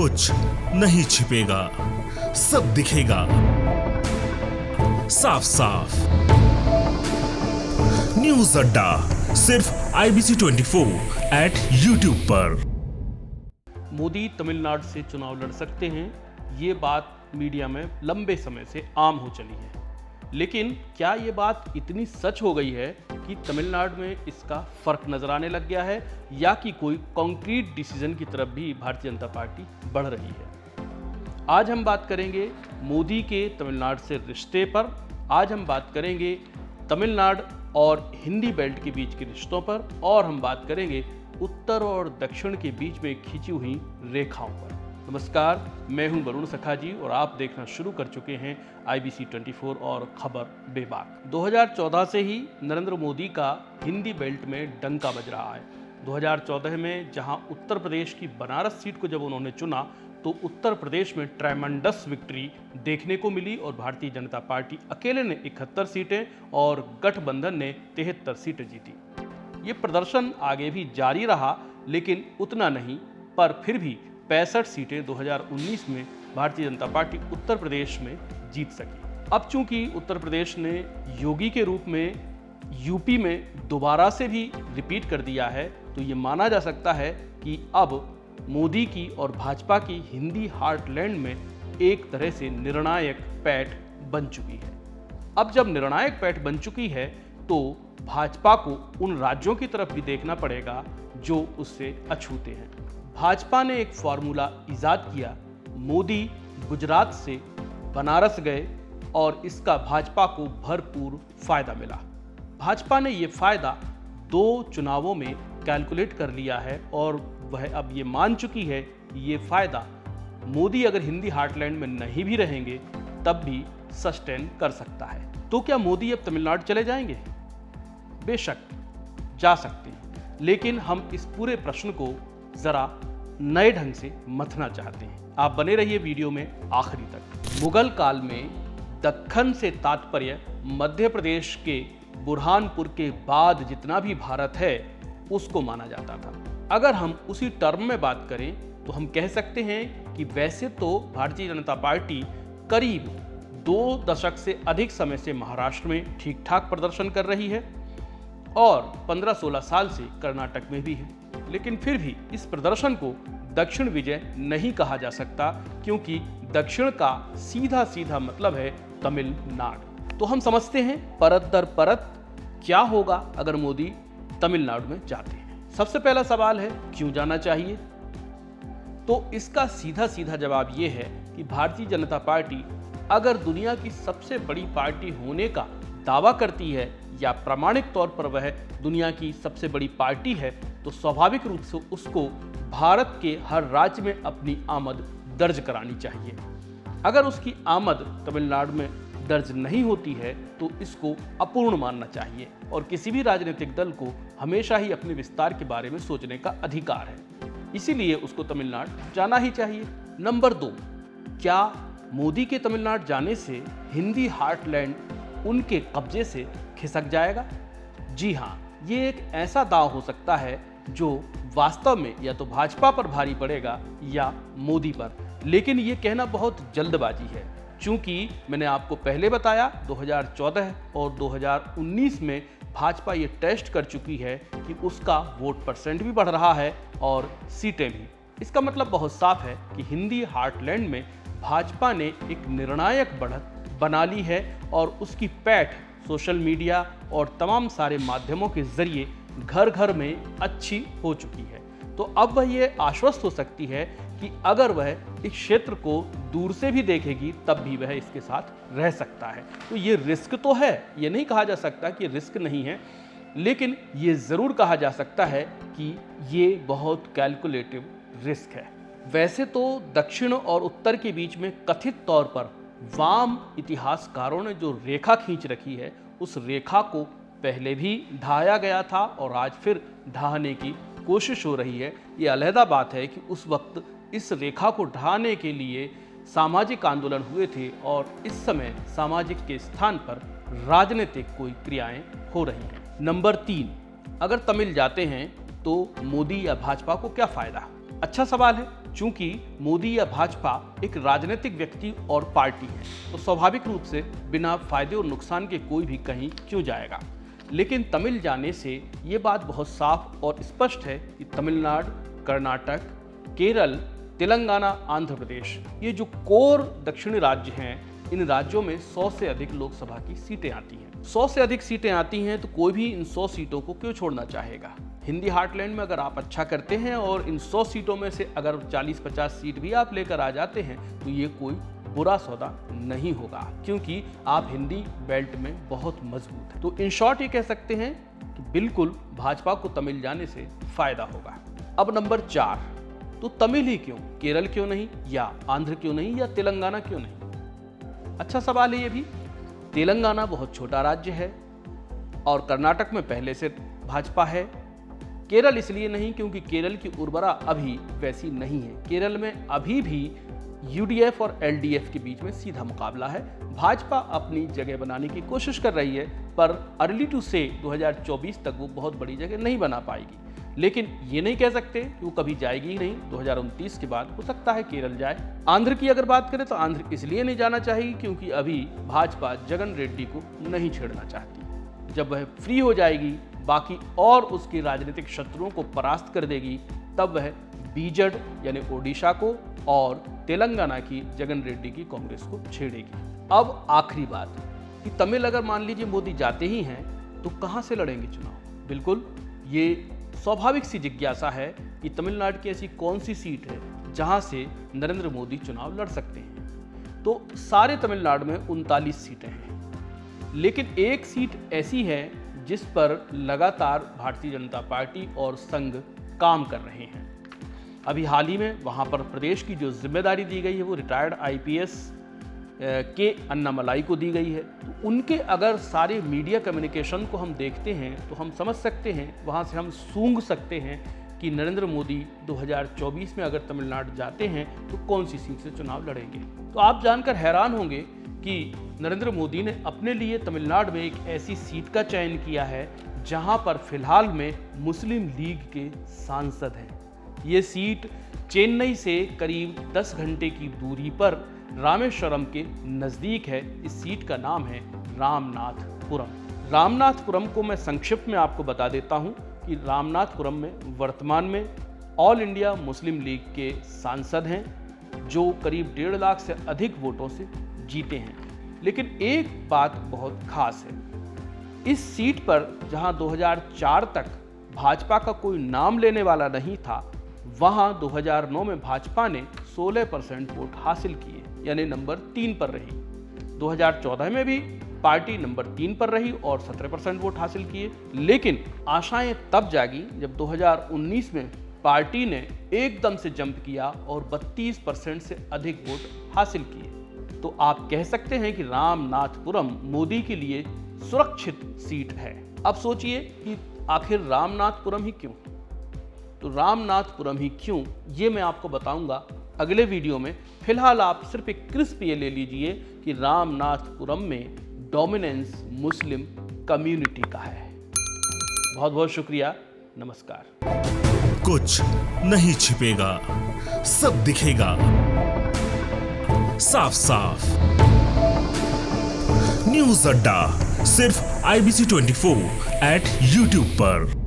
कुछ नहीं छिपेगा, सब दिखेगा साफ साफ। न्यूज अड्डा सिर्फ IBC 24 एट YouTube पर। मोदी तमिलनाडु से चुनाव लड़ सकते हैं, ये बात मीडिया में लंबे समय से आम हो चली है। लेकिन क्या ये बात इतनी सच हो गई है कि तमिलनाडु में इसका फर्क नजर आने लग गया है, या कि कोई कॉन्क्रीट डिसीजन की तरफ भी भारतीय जनता पार्टी बढ़ रही है? आज हम बात करेंगे मोदी के तमिलनाडु से रिश्ते पर। आज हम बात करेंगे तमिलनाडु और हिंदी बेल्ट के बीच के रिश्तों पर, और हम बात करेंगे उत्तर और दक्षिण के बीच में खींची हुई रेखाओं पर। नमस्कार, मैं हूं वरुण सखा जी और आप देखना शुरू कर चुके हैं IBC 24 और खबर बेबाक। 2014 से ही नरेंद्र मोदी का हिंदी बेल्ट में डंका बज रहा है। 2014 में जहां उत्तर प्रदेश की बनारस सीट को जब उन्होंने चुना तो उत्तर प्रदेश में ट्रेमेंडस विक्ट्री देखने को मिली और भारतीय जनता पार्टी अकेले ने 71 सीटें और गठबंधन ने 73 सीटें जीती। ये प्रदर्शन आगे भी जारी रहा, लेकिन उतना नहीं, पर फिर भी 65 सीटें 2019 में भारतीय जनता पार्टी उत्तर प्रदेश में जीत सकी। अब चूंकि उत्तर प्रदेश ने योगी के रूप में यूपी में दोबारा से भी रिपीट कर दिया है, तो ये माना जा सकता है कि अब मोदी की और भाजपा की हिंदी हार्टलैंड में एक तरह से निर्णायक पैठ बन चुकी है। अब जब निर्णायक पैठ बन चुकी है तो भाजपा को उन राज्यों की तरफ भी देखना पड़ेगा जो उससे अछूते हैं। भाजपा ने एक फॉर्मूला इजाद किया। मोदी गुजरात से बनारस गए और इसका भाजपा को भरपूर फायदा मिला। भाजपा ने ये फायदा 2 चुनावों में कैलकुलेट कर लिया है और वह अब ये मान चुकी है कि ये फायदा मोदी अगर हिंदी हार्टलैंड में नहीं भी रहेंगे तब भी सस्टेन कर सकता है। तो क्या मोदी अब तमिलनाडु चले जाएंगे? बेशक जा सकते हैं, लेकिन हम इस पूरे प्रश्न को जरा नए ढंग से मथना चाहते हैं। आप बने रहिए वीडियो में आखिरी तक। मुगल काल में दक्खन से तात्पर्य मध्य प्रदेश के बुरहानपुर के बाद जितना भी भारत है उसको माना जाता था। अगर हम उसी टर्म में बात करें तो हम कह सकते हैं कि वैसे तो भारतीय जनता पार्टी करीब 2 दशक से अधिक समय से महाराष्ट्र में ठीक ठाक प्रदर्शन कर रही है और 15-16 साल से कर्नाटक में भी है, लेकिन फिर भी इस प्रदर्शन को दक्षिण विजय नहीं कहा जा सकता, क्योंकि दक्षिण का सीधा सीधा मतलब है तमिलनाडु। तो हम समझते हैं परत दर परत क्या होगा अगर मोदी तमिलनाडु में जाते हैं। सबसे पहला सवाल है, क्यों जाना चाहिए? तो इसका सीधा सीधा जवाब यह है कि भारतीय जनता पार्टी अगर दुनिया की सबसे बड़ी पार्टी होने का दावा करती है या प्रामाणिक तौर पर वह दुनिया की सबसे बड़ी पार्टी है, तो स्वाभाविक रूप से उसको भारत के हर राज्य में अपनी आमद दर्ज करानी चाहिए। अगर उसकी आमद तमिलनाडु में दर्ज नहीं होती है तो इसको अपूर्ण मानना चाहिए, और किसी भी राजनीतिक दल को हमेशा ही अपने विस्तार के बारे में सोचने का अधिकार है। इसीलिए उसको तमिलनाडु जाना ही चाहिए। नंबर 2, क्या मोदी के तमिलनाडु जाने से हिंदी हार्टलैंड उनके कब्जे से खिसक जाएगा? जी हाँ, ये एक ऐसा दांव हो सकता है जो वास्तव में या तो भाजपा पर भारी पड़ेगा या मोदी पर, लेकिन ये कहना बहुत जल्दबाजी है, चूंकि मैंने आपको पहले बताया 2014 और 2019 में भाजपा ये टेस्ट कर चुकी है कि उसका वोट परसेंट भी बढ़ रहा है और सीटें भी। इसका मतलब बहुत साफ है कि हिंदी हार्टलैंड में भाजपा ने एक निर्णायक बढ़त बना ली है और उसकी पैठ सोशल मीडिया और तमाम सारे माध्यमों के जरिए घर घर में अच्छी हो चुकी है। तो अब वह ये आश्वस्त हो सकती है कि अगर वह इस क्षेत्र को दूर से भी देखेगी तब भी वह इसके साथ रह सकता है। तो ये रिस्क तो है, ये नहीं कहा जा सकता कि रिस्क नहीं है, लेकिन ये ज़रूर कहा जा सकता है कि ये बहुत कैलकुलेटिव रिस्क है। वैसे तो दक्षिण और उत्तर के बीच में कथित तौर पर वाम इतिहासकारों ने जो रेखा खींच रखी है, उस रेखा को पहले भी ढाया गया था और आज फिर ढाने की कोशिश हो रही है। ये अलहदा बात है कि उस वक्त इस रेखा को ढाने के लिए सामाजिक आंदोलन हुए थे और इस समय सामाजिक के स्थान पर राजनीतिक कोई क्रियाएं हो रही हैं। नंबर 3, अगर तमिल जाते हैं तो मोदी या भाजपा को क्या फायदा? अच्छा सवाल है। चूंकि मोदी या भाजपा एक राजनीतिक व्यक्ति और पार्टी है, तो स्वाभाविक रूप से बिना फायदे और नुकसान के कोई भी कहीं क्यों जाएगा। लेकिन तमिल जाने से ये बात बहुत साफ और स्पष्ट है कि तमिलनाडु, कर्नाटक, केरल, तेलंगाना, आंध्र प्रदेश, ये जो कोर दक्षिणी राज्य हैं, इन राज्यों में 100 से अधिक लोकसभा की सीटें आती हैं। 100 से अधिक सीटें आती हैं तो कोई भी इन 100 सीटों को क्यों छोड़ना चाहेगा। हिंदी हार्टलैंड में अगर आप अच्छा करते हैं और इन 100 सीटों में से अगर 40-50 सीट भी आप लेकर आ जाते हैं तो ये कोई बुरा सौदा नहीं होगा, क्योंकि आप हिंदी बेल्ट में बहुत मजबूत हैं। तो इन शॉर्ट ये कह सकते हैं कि बिल्कुल भाजपा को तमिल जाने से फायदा होगा। अब नंबर 4, तो तमिल ही क्यों, केरल क्यों नहीं, या आंध्र क्यों नहीं, या तेलंगाना क्यों नहीं। अच्छा सवाल है ये भी। तेलंगाना बहुत छोटा राज्य है और कर्नाटक में पहले से भाजपा है। केरल इसलिए नहीं क्योंकि केरल की उर्वरा अभी वैसी नहीं है। केरल में अभी भी यूडीएफ और एलडीएफ के बीच में सीधा मुकाबला है। भाजपा अपनी जगह बनाने की कोशिश कर रही है, पर अर्ली टू से 2024 तक वो बहुत बड़ी जगह नहीं बना पाएगी। लेकिन ये नहीं कह सकते कि वो कभी जाएगी ही नहीं। 2029 के बाद हो सकता है केरल जाए। आंध्र की अगर बात करें तो आंध्र इसलिए नहीं जाना चाहिए क्योंकि अभी भाजपा जगन रेड्डी को नहीं छेड़ना चाहती। जब वह फ्री हो जाएगी, बाकी और उसके राजनीतिक शत्रुओं को परास्त कर देगी, तब वह बीजड़ यानी ओडिशा को और तेलंगाना की जगन रेड्डी की कांग्रेस को छेड़ेगी। अब आखिरी बात कि तमिल अगर मान लीजिए मोदी जाते ही हैं तो कहां से लड़ेंगे चुनाव। बिल्कुल ये स्वाभाविक सी जिज्ञासा है कि तमिलनाडु की ऐसी कौन सी सीट है जहां से नरेंद्र मोदी चुनाव लड़ सकते हैं। तो सारे तमिलनाडु में 39 सीटें हैं, लेकिन एक सीट ऐसी है जिस पर लगातार भारतीय जनता पार्टी और संघ काम कर रहे हैं। अभी हाल ही में वहां पर प्रदेश की जो जिम्मेदारी दी गई है वो रिटायर्ड आईपीएस के अन्नामलाई को दी गई है। तो उनके अगर सारे मीडिया कम्युनिकेशन को हम देखते हैं तो हम समझ सकते हैं, वहाँ से हम सूंघ सकते हैं कि नरेंद्र मोदी 2024 में अगर तमिलनाडु जाते हैं तो कौन सी सीट से चुनाव लड़ेंगे। तो आप जानकर हैरान होंगे कि नरेंद्र मोदी ने अपने लिए तमिलनाडु में एक ऐसी सीट का चयन किया है जहाँ पर फिलहाल में मुस्लिम लीग के सांसद हैं। ये सीट चेन्नई से करीब 10 घंटे की दूरी पर रामेश्वरम के नज़दीक है। इस सीट का नाम है रामनाथपुरम। रामनाथपुरम को मैं संक्षिप्त में आपको बता देता हूं कि रामनाथपुरम में वर्तमान में ऑल इंडिया मुस्लिम लीग के सांसद हैं जो करीब 1.5 लाख से अधिक वोटों से जीते हैं। लेकिन एक बात बहुत खास है, इस सीट पर जहां 2004 तक भाजपा का कोई नाम लेने वाला नहीं था, वहां 2009 में भाजपा ने 16% वोट हासिल किए, यानी नंबर 3 पर रही। 2014 में भी पार्टी नंबर 3 पर रही और 17% वोट हासिल किए। लेकिन आशाएं तब जागी जब 2019 में पार्टी ने एकदम से जंप किया और 32% से अधिक वोट हासिल किए। तो आप कह सकते हैं कि रामनाथपुरम मोदी के लिए सुरक्षित सीट है। अब सोचिए कि आखिर रामनाथपुरम ही क्यों। तो रामनाथपुरम ही क्यों, ये मैं आपको बताऊंगा अगले वीडियो में। फिलहाल आप सिर्फ एक क्रिस्प ये ले लीजिए कि रामनाथपुरम में डोमिनेंस मुस्लिम कम्युनिटी का है। बहुत बहुत शुक्रिया, नमस्कार। कुछ नहीं छिपेगा, सब दिखेगा साफ साफ। न्यूज अड्डा सिर्फ IBC 24 @ YouTube पर।